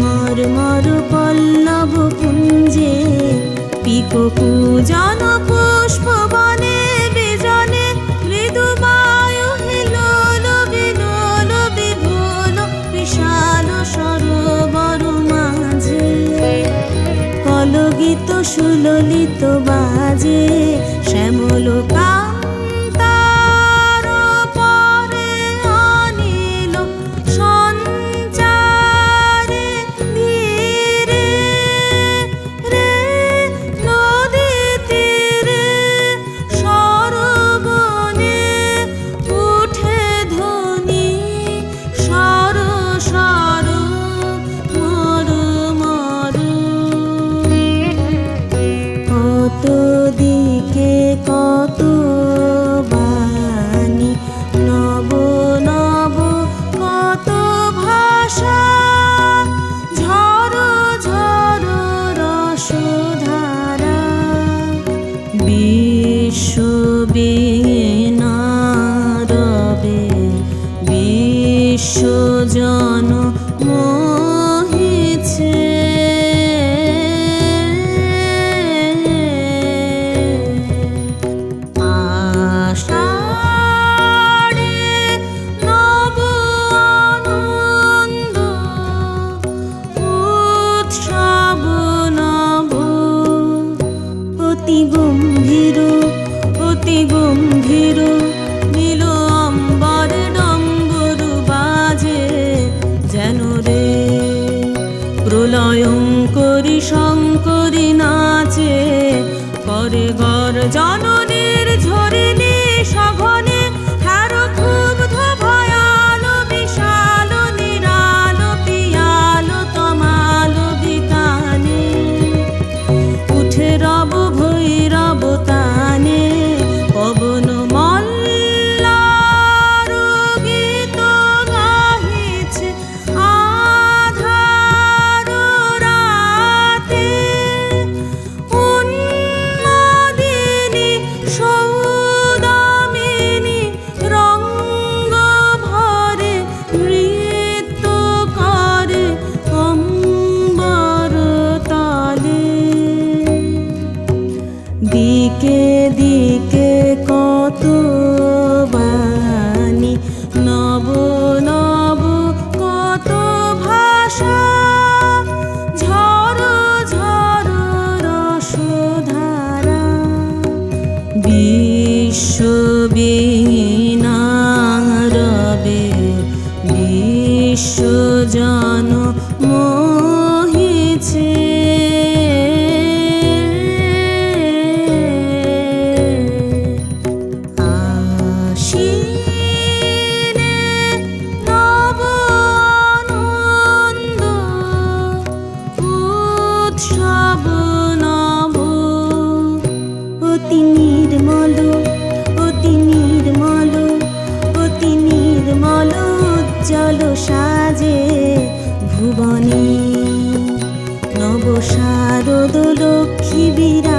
মর্মর পল্লব পুঞ্জে পিকো পূজন পুষ্প বনে বিজনে মৃদু বায়ু হিলোল বিলোল বিভোল বিশাল সরোবর মাঝে কলগীত সুললিত বাজে শ্যামল কান্তার পরে অনিল সঞ্চারে ধীরে রে নদী তীরে সরবনে উঠে ধ্বনি সর সর মরু মরু কত দিকে কত বাণী নব নব কত ভাষা ঝর ঝর রসধারা বিশ্ববীণা রবে বিশ্বজন মোহিছে আষাঢ়ে নব আনন্দ উৎসব নব অতি গম্ভীর নীল অম্বর ডম্বরু বাজে যেন রে প্রলয়ঙ্করী শঙ্করী নাচে করে গর্জন নির্ঝরিণী সঘনে হের ক্ষুব্ধ ভয়াল বিশাল নিরাল পিয়াল তমাল বিতানে উঠে রব ভৈরব তানে পবন মল্লার গীত গাহিছে আধার রাতে উন্মাদিনী সৌদামিনী রঙ্গ ভরে নৃত্য করে অম্বর তলে দিকে দিকে কত বাণী নব নব কত ভাষা ঝর ঝর রসধারা বিশ্ববীণা রবে বিশ্বজন মোহিছে আশিনে নব আনন্দ উৎসব নব অতি নির্মল উজ্জ্বল সাজে ভুবনে নব শারদ লক্ষ্মী বিরা